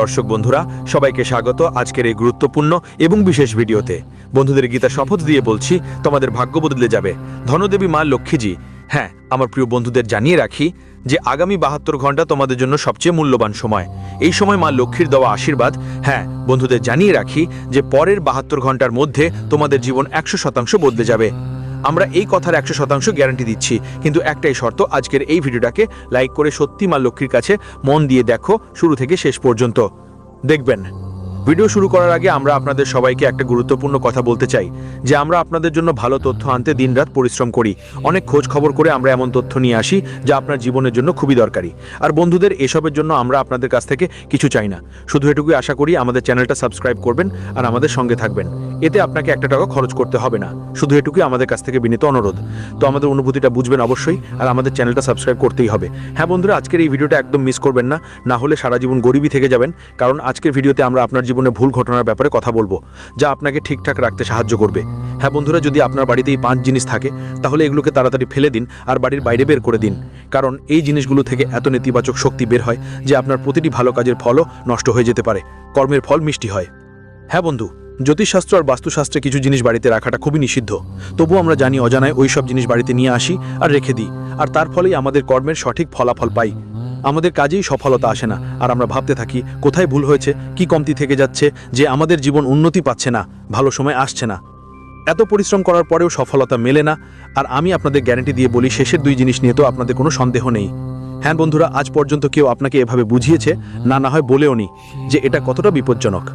দর্শক বন্ধুরা, সবাইকে স্বাগত আজকের এই গুরুত্বপূর্ণ এবং বিশেষ ভিডিওতে। বন্ধুদের গীতা শপথ দিয়ে বলছি, তোমাদের ভাগ্য বদলে যাবে। ধনদেবী মা লক্ষ্মীজি, হ্যাঁ, আমার প্রিয় বন্ধুদের জানিয়ে রাখি যে আগামী 72 ঘন্টা তোমাদের জন্য সবচেয়ে মূল্যবান সময়। এই সময় মা লক্ষ্মীর দেওয়া আশীর্বাদ, হ্যাঁ বন্ধুদের জানিয়ে রাখি যে পরের 72 ঘন্টার মধ্যে তোমাদের জীবন 100% বদলে যাবে। আমরা এই কথার 100% গ্যারান্টি দিচ্ছি, কিন্তু একটাই শর্ত, আজকের এই ভিডিওটাকে লাইক করে সত্যি মা লক্ষ্মীর কাছে মন দিয়ে দেখো শুরু থেকে শেষ পর্যন্ত। দেখবেন, ভিডিও শুরু করার আগে আমরা আপনাদের সবাইকে একটা গুরুত্বপূর্ণ কথা বলতে চাই যে আমরা আপনাদের জন্য ভালো তথ্য আনতে দিনরাত পরিশ্রম করি। অনেক খোঁজ খবর করে আমরা এমন তথ্য নিয়ে আসি যা আপনার জীবনের জন্য খুবই দরকারি। আর বন্ধুদের, এসবের জন্য আমরা আপনাদের কাছ থেকে কিছু চাই না, শুধু এটুকুই আশা করি আমাদের চ্যানেলটা সাবস্ক্রাইব করবেন আর আমাদের সঙ্গে থাকবেন। এতে আপনাকে একটা টাকা খরচ করতে হবে না, শুধু এটুকুই আমাদের কাছ থেকে বিনীত অনুরোধ। তো আমাদের অনুভূতিটা বুঝবেন অবশ্যই, আর আমাদের চ্যানেলটা সাবস্ক্রাইব করতেই হবে। হ্যাঁ বন্ধুরা, আজকের এই ভিডিওটা একদম মিস করবেন না, না হলে সারা জীবন গরিবই থেকে যাবেন। কারণ আজকের ভিডিওতে আমরা আপনার জীবনে ভুল ঘটনার ব্যাপারে কথা বলবো, যা আপনাকে ঠিকঠাক রাখতে সাহায্য করবে। হ্যাঁ বন্ধুরা, যদি আপনার বাড়িতে এই 5 জিনিস থাকে তাহলে এগুলোকে তাড়াতাড়ি ফেলে দিন আর বাড়ির বাইরে বের করে দিন। কারণ এই জিনিসগুলো থেকে এত নেতিবাচক শক্তি বের হয় যে আপনার প্রতিটি ভালো কাজের ফলও নষ্ট হয়ে যেতে পারে। কর্মের ফল মিষ্টি হয়। হ্যাঁ বন্ধু, জ্যোতিষশাস্ত্র আর বাস্তুশাস্ত্রে কিছু জিনিস বাড়িতে রাখাটা খুবই নিষিদ্ধ, তবুও আমরা জানি অজানায় ওই সব জিনিস বাড়িতে নিয়ে আসি আর রেখে দিই, আর তার ফলেই আমাদের কর্মের সঠিক ফলাফল পাই। আমাদের কাজেই সফলতা আসে না, আর আমরা ভাবতে থাকি কোথায় ভুল হয়েছে, কি কমতি থেকে যাচ্ছে, যে আমাদের জীবন উন্নতি পাচ্ছে না, ভালো সময় আসছে না। এত পরিশ্রম করার পরেও সফলতা মেলে না। আর আমি আপনাদের গ্যারান্টি দিয়ে বলি, শেষের 2 জিনিস নিয়ে তো আপনাদের কোনো সন্দেহ নেই। হ্যাঁ বন্ধুরা, আজ পর্যন্ত কেউ আপনাকে এভাবে বুঝিয়েছে না হয় বলেও নি যে এটা কতটা বিপজ্জনক।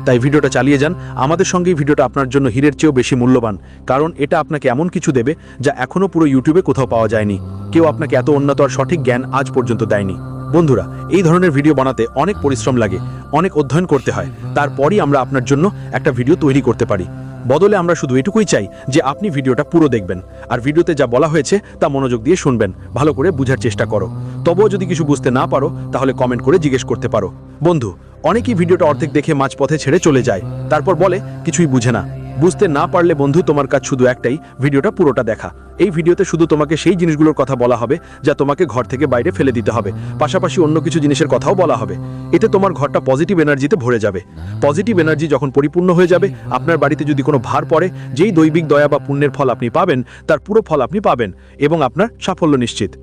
তাই ভিডিওটা চালিয়ে যান। আমাদের সঙ্গেই ভিডিওটা আপনার জন্য হীরের চেয়েও বেশি মূল্যবান, কারণ এটা আপনাকে এমন কিছু দেবে যা এখনও পুরো ইউটিউবে কোথাও পাওয়া যায়নি। কেউ আপনাকে এত উন্নত আর সঠিক জ্ঞান আজ পর্যন্ত দেয়নি। বন্ধুরা, এই ধরনের ভিডিও বানাতে অনেক পরিশ্রম লাগে, অনেক অধ্যয়ন করতে হয়, তারপরই আমরা আপনার জন্য একটা ভিডিও তৈরি করতে পারি। বদলে আমরা শুধু এটুকুই চাই যে আপনি ভিডিওটা পুরো দেখবেন, আর ভিডিওতে যা বলা হয়েছে তা মনোযোগ দিয়ে শুনবেন, ভালো করে বোঝার চেষ্টা করো। তবুও যদি কিছু বুঝতে না পারো তাহলে কমেন্ট করে জিজ্ঞেস করতে পারো। বন্ধু, অনেকেই ভিডিওটা অর্ধেক দেখে মাঝপথে ছেড়ে চলে যায়, তারপর বলে কিছুই বুঝে না। বুঝতে না পারলে বন্ধু, তোমার কাজ শুধু একটাই, ভিডিওটা পুরোটা দেখা। এই ভিডিওতে শুধু তোমাকে সেই জিনিসগুলোর কথা বলা হবে যা তোমাকে ঘর থেকে বাইরে ফেলে দিতে হবে, পাশাপাশি অন্য কিছু জিনিসের কথাও বলা হবে। এতে তোমার ঘরটা পজিটিভ এনার্জিতে ভরে যাবে। পজিটিভ এনার্জি যখন পরিপূর্ণ হয়ে যাবে, আপনার বাড়িতে যদি কোনো ভার পড়ে, যেই দৈবিক দয়া বা পুণ্যের ফল আপনি পাবেন, তার পুরো ফল আপনি পাবেন এবং আপনার সাফল্য নিশ্চিত।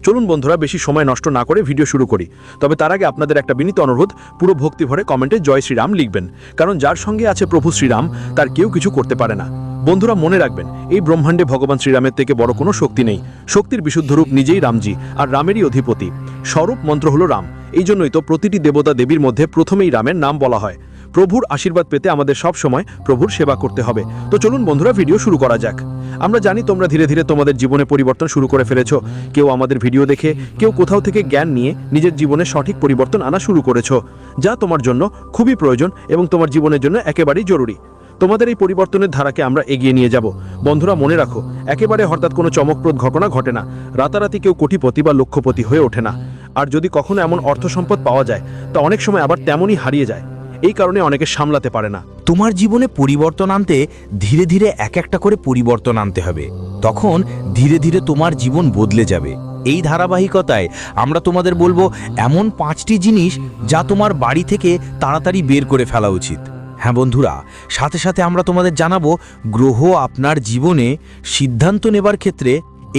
চলুন বন্ধুরা, বেশি সময় নষ্ট না করে ভিডিও শুরু করি। তবে তার আগে আপনাদের একটা বিনীত অনুরোধ, পুরো ভক্তি ভরে কমেন্টে জয় শ্রীরাম লিখবেন, কারণ যার সঙ্গে আছে প্রভু শ্রীরাম তার কেউ কিছু করতে পারে না। বন্ধুরা মনে রাখবেন, এই ব্রহ্মাণ্ডে ভগবান শ্রীরামের থেকে বড় কোনো শক্তি নেই। শক্তির বিশুদ্ধ রূপ নিজেই রামজি, আর রামেরই অধিপতি। স্বরূপ মন্ত্র হলো রাম। এই জন্যই তো প্রতিটি দেবতা দেবীর মধ্যে প্রথমেই রামের নাম বলা হয়। প্রভুর আশীর্বাদ পেতে আমাদের সব সময় প্রভুর সেবা করতে হবে। তো চলুন বন্ধুরা, ভিডিও শুরু করা যাক। আমরা জানি তোমরা ধীরে ধীরে তোমাদের জীবনে পরিবর্তন শুরু করে ফেলেছো। কেউ আমাদের ভিডিও দেখে, কেউ কোথাও থেকে জ্ঞান নিয়ে নিজের জীবনে সঠিক পরিবর্তন আনা শুরু করেছো, যা তোমার জন্য খুবই প্রয়োজন এবং তোমার জীবনের জন্য একেবারেই জরুরি। তোমাদের এই পরিবর্তনের ধারাকে আমরা এগিয়ে নিয়ে যাব। বন্ধুরা মনে রাখো, একেবারে হঠাৎ কোনো চমকপ্রদ ঘটনা ঘটে না। রাতারাতি কেউ কোটিপতি বা লক্ষপতি হয়ে ওঠে না। আর যদি কখনো এমন অর্থ সম্পদ পাওয়া যায়, তা অনেক সময় আবার তেমনই হারিয়ে যায়। এই কারণে অনেকে সামলাতে পারে না। তোমার জীবনে পরিবর্তন আনতে ধীরে ধীরে এক একটা করে পরিবর্তন আনতে হবে, তখন ধীরে ধীরে তোমার জীবন বদলে যাবে। এই ধারাবাহিকতায় আমরা তোমাদের বলবো এমন 5টি জিনিস যা তোমার বাড়ি থেকে তাড়াতাড়ি বের করে ফেলা উচিত। হ্যাঁ বন্ধুরা, সাথে সাথে আমরা তোমাদের জানাবো গ্রহ আপনার জীবনে সিদ্ধান্ত নেবার ক্ষেত্রে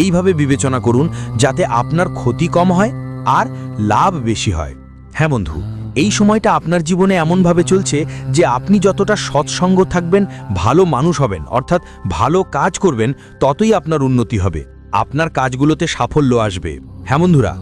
এইভাবে বিবেচনা করুন যাতে আপনার ক্ষতি কম হয় আর লাভ বেশি হয়। হ্যাঁ বন্ধু, এই সময়টা আপনার জীবনে এমনভাবে চলছে যে আপনি যতটা সৎসঙ্গ থাকবেন, ভালো মানুষ হবেন, অর্থাৎ ভালো কাজ করবেন, ততই আপনার উন্নতি হবে, আপনার কাজগুলোতে সাফল্য আসবে। হ্যাঁ বন্ধুরা,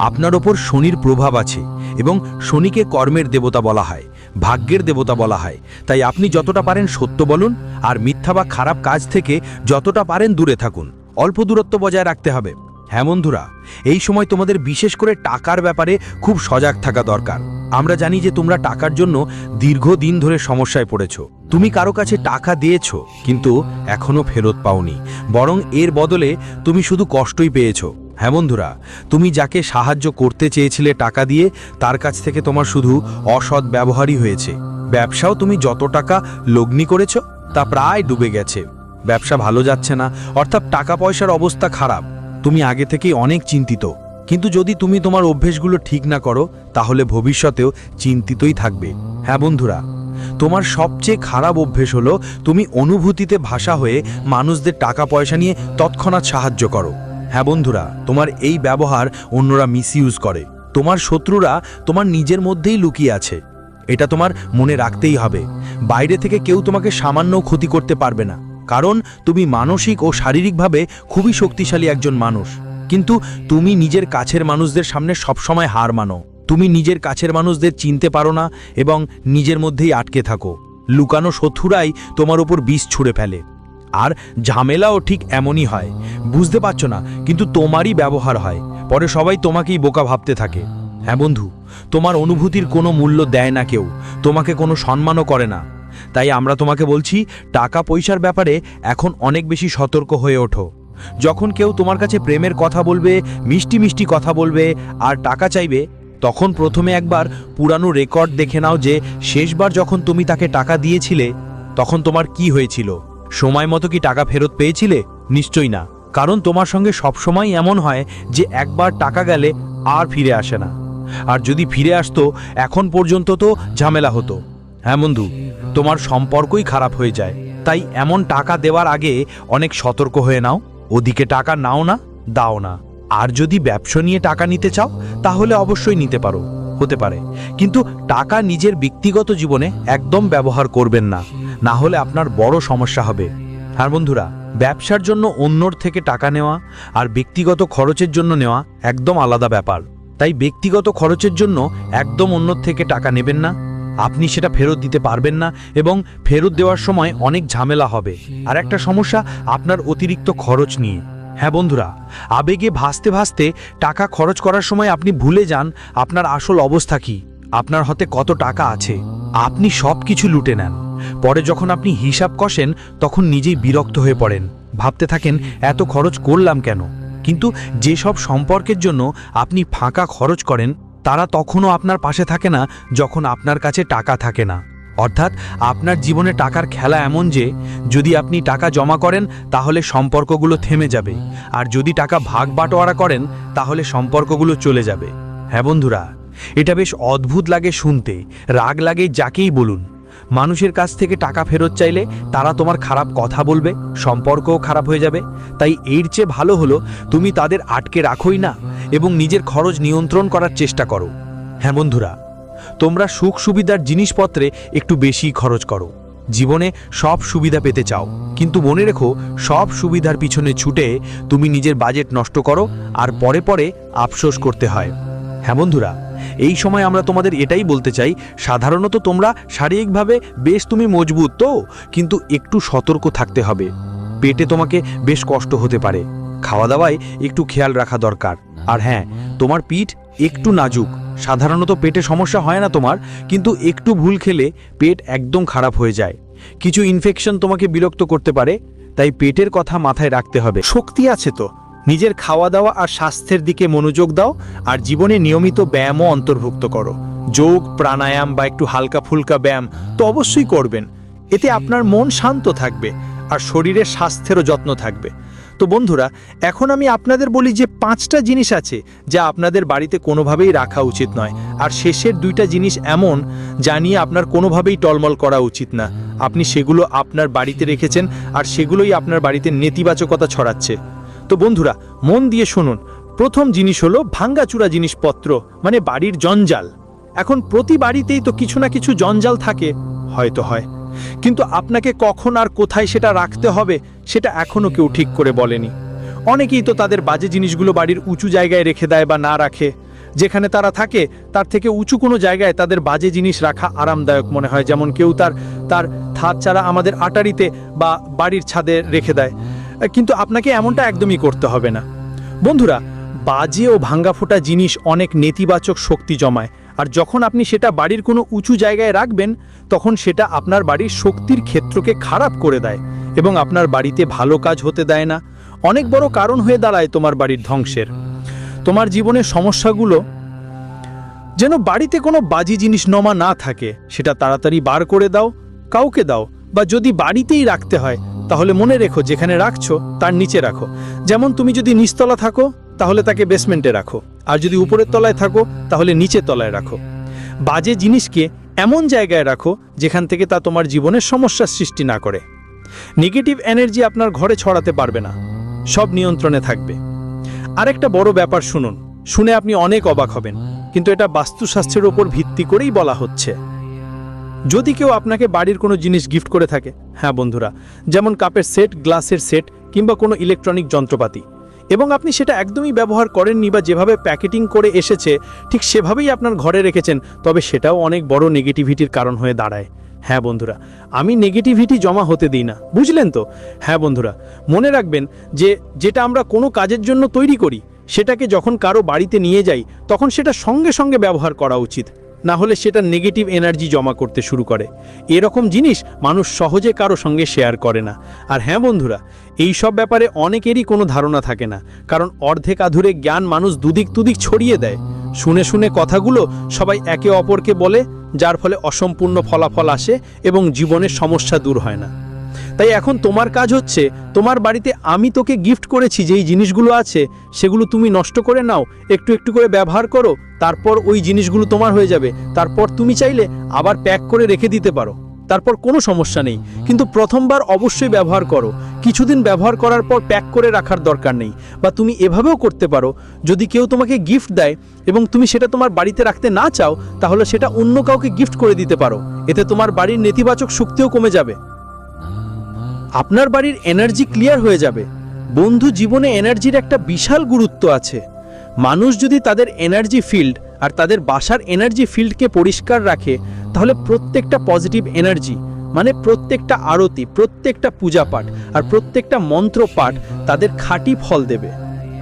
আপনার ওপর শনির প্রভাব আছে এবং শনিকে কর্মের দেবতা বলা হয়, ভাগ্যের দেবতা বলা হয়। তাই আপনি যতটা পারেন সত্য বলুন, আর মিথ্যা বা খারাপ কাজ থেকে যতটা পারেন দূরে থাকুন। অল্প দূরত্ব বজায় রাখতে হবে। হ্যাঁ বন্ধুরা, এই সময় তোমাদের বিশেষ করে টাকার ব্যাপারে খুব সজাগ থাকা দরকার। আমরা জানি যে তোমরা টাকার জন্য দীর্ঘদিন ধরে সমস্যায় পড়েছো। তুমি কারো কাছে টাকা দিয়েছো কিন্তু এখনো ফেরত পাওনি, বরং এর বদলে তুমি শুধু কষ্টই পেয়েছো। হ্যাঁ বন্ধুরা, তুমি যাকে সাহায্য করতে চেয়েছিলে টাকা দিয়ে, তার কাছ থেকে তোমার শুধু অসৎ ব্যবহারই হয়েছে। ব্যবসাও তুমি যত টাকা লগ্নি করেছো তা প্রায় ডুবে গেছে। ব্যবসা ভালো যাচ্ছে না, অর্থাৎ টাকা পয়সার অবস্থা খারাপ। তুমি আগে থেকেই অনেক চিন্তিত। কিন্তু যদি তুমি তোমার অভ্যেসগুলো ঠিক না করো তাহলে ভবিষ্যতেও চিন্তিতই থাকবে। হ্যাঁ বন্ধুরা, তোমার সবচেয়ে খারাপ অভ্যেস হলো তুমি অনুভূতিতে ভাষা হয়ে মানুষদের টাকা পয়সা নিয়ে তৎক্ষণাৎ সাহায্য করো। হ্যাঁ বন্ধুরা, তোমার এই ব্যবহার অন্যরা মিসইউজ করে। তোমার শত্রুরা তোমার নিজের মধ্যেই লুকিয়ে আছে, এটা তোমার মনে রাখতেই হবে। বাইরে থেকে কেউ তোমাকে সামান্য ক্ষতি করতে পারবে না, কারণ তুমি মানসিক ও শারীরিকভাবে খুবই শক্তিশালী একজন মানুষ। কিন্তু তুমি নিজের কাছের মানুষদের সামনে সবসময় হার মানো। তুমি নিজের কাছের মানুষদের চিনতে পারো না এবং নিজের মধ্যেই আটকে থাকো। লুকানো শত্রুরাই তোমার উপর বিষ ছুঁড়ে ফেলে। আর ঝামেলাও ঠিক এমনই হয়, বুঝতে পারছো না, কিন্তু তোমারই ব্যবহার হয়, পরে সবাই তোমাকেই বোকা ভাবতে থাকে। হ্যাঁ বন্ধু, তোমার অনুভূতির কোনো মূল্য দেয় না কেউ, তোমাকে কোনো সম্মানও করে না। তাই আমরা তোমাকে বলছি, টাকা পয়সার ব্যাপারে এখন অনেক বেশি সতর্ক হয়ে ওঠো। যখন কেউ তোমার কাছে প্রেমের কথা বলবে, মিষ্টি মিষ্টি কথা বলবে আর টাকা চাইবে, তখন প্রথমে একবার পুরানো রেকর্ড দেখে নাও যে শেষবার যখন তুমি তাকে টাকা দিয়েছিলে তখন তোমার কি হয়েছিল। সময় মতো কি টাকা ফেরত পেয়েছিলে? নিশ্চয়ই না, কারণ তোমার সঙ্গে সবসময় এমন হয় যে একবার টাকা গেলে আর ফিরে আসে না। আর যদি ফিরে আসতো এখন পর্যন্ত তো ঝামেলা হতো। হ্যাঁ বন্ধু, তোমার সম্পর্কই খারাপ হয়ে যায়। তাই এমন টাকা দেওয়ার আগে অনেক সতর্ক হয়ে নাও। ওদিকে টাকা নাও না, দাও না। আর যদি ব্যবসা নিয়ে টাকা নিতে চাও তাহলে অবশ্যই নিতে পারো, হতে পারে, কিন্তু টাকা নিজের ব্যক্তিগত জীবনে একদম ব্যবহার করবেন না, না হলে আপনার বড় সমস্যা হবে। আর বন্ধুরা, ব্যবসার জন্য অন্যর থেকে টাকা নেওয়া আর ব্যক্তিগত খরচের জন্য নেওয়া একদম আলাদা ব্যাপার। তাই ব্যক্তিগত খরচের জন্য একদম অন্যর থেকে টাকা নেবেন না। আপনি সেটা ফেরত দিতে পারবেন না এবং ফেরত দেওয়ার সময় অনেক ঝামেলা হবে। আর একটা সমস্যা আপনার অতিরিক্ত খরচ নিয়ে। হ্যাঁ বন্ধুরা, আবেগে ভাসতে ভাসতে টাকা খরচ করার সময় আপনি ভুলে যান আপনার আসল অবস্থা কি, আপনার হাতে কত টাকা আছে। আপনি সব কিছু লুটে নেন। পরে যখন আপনি হিসাব কষেন তখন নিজেই বিরক্ত হয়ে পড়েন, ভাবতে থাকেন এত খরচ করলাম কেন। কিন্তু যেসব সম্পর্কের জন্য আপনি ফাঁকা খরচ করেন তারা তখনও আপনার পাশে থাকে না যখন আপনার কাছে টাকা থাকে না। অর্থাৎ আপনার জীবনে টাকার খেলা এমন যে যদি আপনি টাকা জমা করেন তাহলে সম্পর্কগুলো থেমে যাবে, আর যদি টাকা ভাগ বাটোয়ারা করেন তাহলে সম্পর্কগুলো চলে যাবে। হ্যাঁ বন্ধুরা, এটা বেশ অদ্ভুত লাগে শুনতে, রাগ লাগে যাকেই বলুন। মানুষের কাছ থেকে টাকা ফেরত চাইলে তারা তোমার খারাপ কথা বলবে, সম্পর্কও খারাপ হয়ে যাবে। তাই এর চেয়ে ভালো হলো তুমি তাদের আটকে রাখোই না এবং নিজের খরচ নিয়ন্ত্রণ করার চেষ্টা করো। হ্যাঁ বন্ধুরা, তোমরা সুখ সুবিধার জিনিসপত্রে একটু বেশি খরচ করো। জীবনে সব সুবিধা পেতে চাও, কিন্তু মনে রেখো সব সুবিধার পিছনে ছুটে তুমি নিজের বাজেট নষ্ট করো আর পরে পরে আফসোস করতে হয়। হ্যাঁ বন্ধুরা, এই সময় আমরা তোমাদের এটাই বলতে চাই, সাধারণত তোমরা শারীরিকভাবে বেশ তুমি মজবুত তো, কিন্তু একটু সতর্ক থাকতে হবে। পেটে তোমাকে বেশ কষ্ট হতে পারে, খাওয়া দাওয়ায় একটু খেয়াল রাখা দরকার। আর হ্যাঁ, তোমার পিঠ একটু নাজুক, সাধারণত পেটে সমস্যা হয় না তোমার, কিন্তু একটু ভুল খেলে পেট একদম খারাপ হয়ে যায়। কিছু ইনফেকশন তোমাকে বিরক্ত করতে পারে, তাই পেটের কথা মাথায় রাখতে হবে। শক্তি আছে তো নিজের খাওয়া দাওয়া আর স্বাস্থ্যের দিকে মনোযোগ দাও, আর জীবনে নিয়মিত ব্যায়ামও অন্তর্ভুক্ত করো। যোগ, প্রাণায়াম বা একটু হালকা ফুলকা ব্যায়াম তো অবশ্যই করবেন। এতে আপনার মন শান্ত থাকবে আর শরীরের স্বাস্থ্যেরও যত্ন থাকবে। তো বন্ধুরা, এখন আমি আপনাদের বলি যে 5টা জিনিস আছে যা আপনাদের বাড়িতে কোনোভাবেই রাখা উচিত নয়, আর শেষের 2টা জিনিস এমন যা নিয়ে আপনার কোনোভাবেই টলমল করা উচিত না। আপনি সেগুলো আপনার বাড়িতে রেখেছেন আর সেগুলোই আপনার বাড়িতে নেতিবাচকতা ছড়াচ্ছে। তো বন্ধুরা, মন দিয়ে শুনুন। প্রথম জিনিস হলো ভাঙ্গাচুরা জিনিসপত্র, মানে বাড়ির জঞ্জাল। এখন প্রতি বাড়িতেই তো কিছু না কিছু জঞ্জাল থাকে, হয়তো হয়, কিন্তু আপনাকে কখন আর কোথায় সেটা রাখতে হবে সেটা এখনো কেউ ঠিক করে বলেনি। অনেকেই তো তাদের বাজে জিনিসগুলো বাড়ির উঁচু জায়গায় রেখে দেয় বা না রাখে। যেখানে তারা থাকে তার থেকে উঁচু কোনো জায়গায় তাদের বাজে জিনিস রাখা আরামদায়ক মনে হয়। যেমন কেউ তার থাত চারা আমাদের আটারিতে বা বাড়ির ছাদে রেখে দেয়, কিন্তু আপনাকে এমনটা একদমই করতে হবে না। বন্ধুরা, বাজে ও ভাঙ্গা ফোটা জিনিস অনেক নেতিবাচক শক্তি জমায়, আর যখন আপনি সেটা বাড়ির কোনো উঁচু জায়গায় রাখবেন তখন সেটা আপনার বাড়ির শক্তির ক্ষেত্রকে খারাপ করে দেয় এবং আপনার বাড়িতে ভালো কাজ হতে দেয় না। অনেক বড় কারণ হয়ে দাঁড়ায় তোমার বাড়ির ধ্বংসের। তোমার জীবনের সমস্যাগুলো যেন বাড়িতে কোনো বাজে জিনিস জমা না থাকে, সেটা তাড়াতাড়ি বার করে দাও, কাউকে দাও, বা যদি বাড়িতেই রাখতে হয় তাহলে মনে রেখো যেখানে রাখছো তার নিচে রাখো। যেমন তুমি যদি নিচতলা থাকো তাহলে তাকে বেসমেন্টে রাখো, আর যদি উপরের তলায় থাকো তাহলে নিচের তলায় রাখো। বাজে জিনিসকে এমন জায়গায় রাখো যেখান থেকে তা তোমার জীবনের সমস্যার সৃষ্টি না করে। নেগেটিভ এনার্জি আপনার ঘরে ছড়াতে পারবে না, সব নিয়ন্ত্রণে থাকবে। আরেকটা বড় ব্যাপার শুনুন, শুনে আপনি অনেক অবাক হবেন, কিন্তু এটা বাস্তুশাস্ত্রের উপর ভিত্তি করেই বলা হচ্ছে। যদি কেউ আপনাকে বাড়ির কোনো জিনিস গিফট করে থাকে, হ্যাঁ বন্ধুরা, যেমন কাপের সেট, গ্লাসের সেট কিংবা কোনো ইলেকট্রনিক যন্ত্রপাতি, এবং আপনি সেটা একদমই ব্যবহার করেননি বা যেভাবে প্যাকেটিং করে এসেছে ঠিক সেভাবেই আপনার ঘরে রেখেছেন, তবে সেটাও অনেক বড় নেগেটিভিটির কারণ হয়ে দাঁড়ায়। হ্যাঁ বন্ধুরা, আমি নেগেটিভিটি জমা হতে দিই না, বুঝলেন তো? হ্যাঁ বন্ধুরা, মনে রাখবেন যে যেটা আমরা কোনো কাজের জন্য তৈরি করি সেটাকে যখন কারো বাড়িতে নিয়ে যাই তখন সেটা সঙ্গে সঙ্গে ব্যবহার করা উচিত, না হলে সেটা নেগেটিভ এনার্জি জমা করতে শুরু করে। এরকম জিনিস মানুষ সহজে কারো সঙ্গে শেয়ার করে না। আর হ্যাঁ বন্ধুরা, এই সব ব্যাপারে অনেকেরই কোনো ধারণা থাকে না, কারণ অর্ধেক আধুরে জ্ঞান মানুষ দুদিক দুদিক ছড়িয়ে দেয়। শুনে শুনে কথাগুলো সবাই একে অপরকে বলে, যার ফলে অসম্পূর্ণ ফলাফল আসে এবং জীবনের সমস্যা দূর হয় না। তাই এখন তোমার কাজ হচ্ছে, তোমার বাড়িতে আমি তোকে গিফট করেছি যেই জিনিসগুলো আছে সেগুলো তুমি নষ্ট করে নাও, একটু একটু করে ব্যবহার করো, তারপর ওই জিনিসগুলো তোমার হয়ে যাবে। তারপর তুমি চাইলে আবার প্যাক করে রেখে দিতে পারো, তারপর কোনো সমস্যা নেই। কিন্তু প্রথমবার অবশ্যই ব্যবহার করো, কিছুদিন ব্যবহার করার পর প্যাক করে রাখার দরকার নেই। বা তুমি এভাবেও করতে পারো, যদি কেউ তোমাকে গিফট দেয় এবং তুমি সেটা তোমার বাড়িতে রাখতে না চাও, তাহলে সেটা অন্য কাউকে গিফট করে দিতে পারো। এতে তোমার বাড়ির নেতিবাচক শক্তিও কমে যাবে, আপনার বাড়ির এনার্জি ক্লিয়ার হয়ে যাবে। বন্ধু, জীবনে এনার্জির একটা বিশাল গুরুত্ব আছে। মানুষ যদি তাদের এনার্জি ফিল্ড আর তাদের বাসার এনার্জি ফিল্ডকে পরিষ্কার রাখে, তাহলে প্রত্যেকটা পজিটিভ এনার্জি, মানে প্রত্যেকটা আরতি, প্রত্যেকটা পূজা পাঠ আর প্রত্যেকটা মন্ত্র পাঠ তাদের খাঁটি ফল দেবে।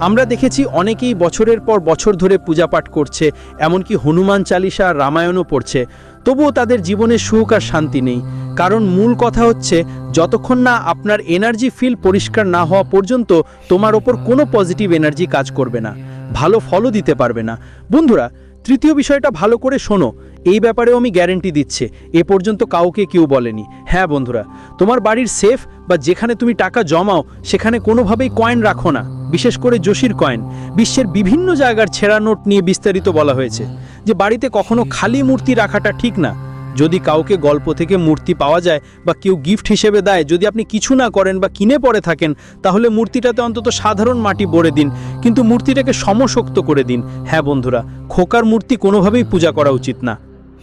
আমরা দেখেছি অনেকেই বছরের পর বছর ধরে পূজা পাঠ করছে, এমনকি হনুমান চালিসা আর রামায়ণও পড়ছে, তবুও তাদের জীবনে সুখ আর শান্তি নেই। কারণ মূল কথা হচ্ছে, যতক্ষণ না আপনার এনার্জি ফিল্ড পরিষ্কার না হওয়া পর্যন্ত তোমার ওপর কোনো পজিটিভ এনার্জি কাজ করবে না, ভালো ফলও দিতে পারবে না। বন্ধুরা, তৃতীয় বিষয়টা ভালো করে শোনো, এই ব্যাপারেও আমি গ্যারেন্টি দিচ্ছি, এ পর্যন্ত কাউকে কেউ বলেনি। হ্যাঁ বন্ধুরা, তোমার বাড়ির সেফ বা যেখানে তুমি টাকা জমাও সেখানে কোনোভাবেই কয়েন রাখো না, বিশেষ করে যোশীর কয়েন। বিশ্বের বিভিন্ন জায়গার ছেঁড়া নোট নিয়ে বিস্তারিত বলা হয়েছে যে বাড়িতে কখনো খালি মূর্তি রাখাটা ঠিক না। যদি কাউকে গল্প থেকে মূর্তি পাওয়া যায় বা কেউ গিফট হিসেবে দেয়, যদি আপনি কিছু না করেন বা কিনে পড়ে থাকেন, তাহলে মূর্তিটাতে অন্তত সাধারণ মাটি ভরে দিন, কিন্তু মূর্তিটাকে সমশক্ত করে দিন। হ্যাঁ বন্ধুরা, খোকার মূর্তি কোনোভাবেই পূজা করা উচিত না,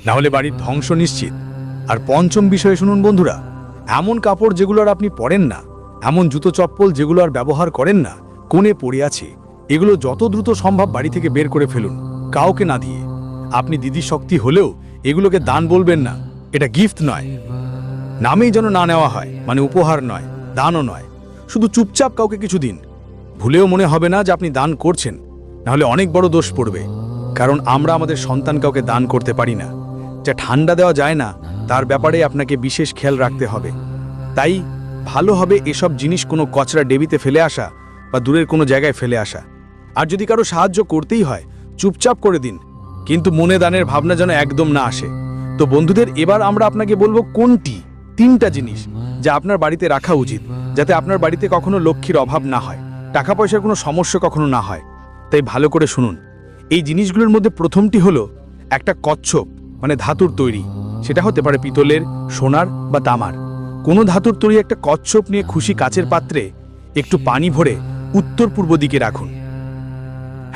না হলে বাড়ির ধ্বংস নিশ্চিত। আর পঞ্চম বিষয়ে শুনুন বন্ধুরা, এমন কাপড় যেগুলো আর আপনি পরেন না, এমন জুতো চপ্পল যেগুলো আর ব্যবহার করেন না, কোণে পড়ে আছে, এগুলো যত দ্রুত সম্ভব বাড়ি থেকে বের করে ফেলুন, কাউকে না দিয়ে। আপনি দিদি শক্তি হলেও এগুলোকে দান বলবেন না, এটা গিফট নয়, নামেই যেন না নেওয়া হয়, মানে উপহার নয়, দানও নয়। শুধু চুপচাপ কাউকে কিছু দিন, ভুলেও মনে হবে না যে আপনি দান করছেন, নাহলে অনেক বড় দোষ পড়বে। কারণ আমরা আমাদের সন্তান কাউকে দান করতে পারি না, যা ঠান্ডা দেওয়া যায় না তার ব্যাপারে আপনাকে বিশেষ খেয়াল রাখতে হবে। তাই ভালো হবে এসব জিনিস কোনো কচরা ডেবিতে ফেলে আসা বা দূরের কোনো জায়গায় ফেলে আসা। আর যদি কারো সাহায্য করতেই হয়, চুপচাপ করে দিন, কিন্তু মনে দানের ভাবনা যেন একদম না আসে। তো বন্ধুদের, এবার আমরা আপনাকে বলবো কোনটি তিনটা জিনিস যা আপনার বাড়িতে রাখা উচিত, যাতে আপনার বাড়িতে কখনো লক্ষ্মীর অভাব না হয়, টাকা পয়সার কোনো সমস্যা কখনো না হয়। তাই ভালো করে শুনুন। এই জিনিসগুলোর মধ্যে প্রথমটি হলো একটা কচ্ছপ, মানে ধাতুর তৈরি, সেটা হতে পারে পিতলের, সোনার বা তামার। কোনো ধাতুর তৈরি একটা কচ্ছপ নিয়ে খুশি কাচের পাত্রে একটু পানি ভরে উত্তর পূর্ব দিকে রাখুন।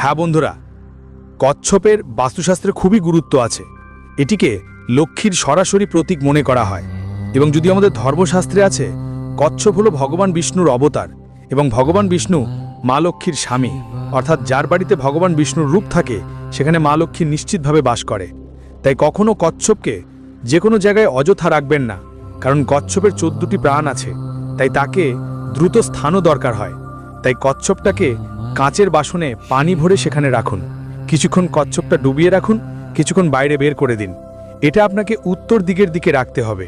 হ্যাঁ বন্ধুরা, কচ্ছপের বাস্তুশাস্ত্রে খুবই গুরুত্ব আছে। এটিকে লক্ষ্মীর সরাসরি প্রতীক মনে করা হয়, এবং যদি আমাদের ধর্মশাস্ত্রে আছে, কচ্ছপ হলো ভগবান বিষ্ণুর অবতার, এবং ভগবান বিষ্ণু মা লক্ষ্মীর স্বামী, অর্থাৎ যার বাড়িতে ভগবান বিষ্ণুর রূপ থাকে সেখানে মা লক্ষ্মী নিশ্চিতভাবে বাস করে। তাই কখনো কচ্ছপকে যে কোনো জায়গায় অযথা রাখবেন না, কারণ কচ্ছপের 14টি প্রাণ আছে, তাই তাকে দ্রুত স্থানও দরকার হয়। তাই কচ্ছপটাকে কাঁচের বাসনে পানি ভরে সেখানে রাখুন, কিছুক্ষণ কচ্ছপটা ডুবিয়ে রাখুন, কিছুক্ষণ বাইরে বের করে দিন। এটা আপনাকে উত্তর দিকের দিকে রাখতে হবে।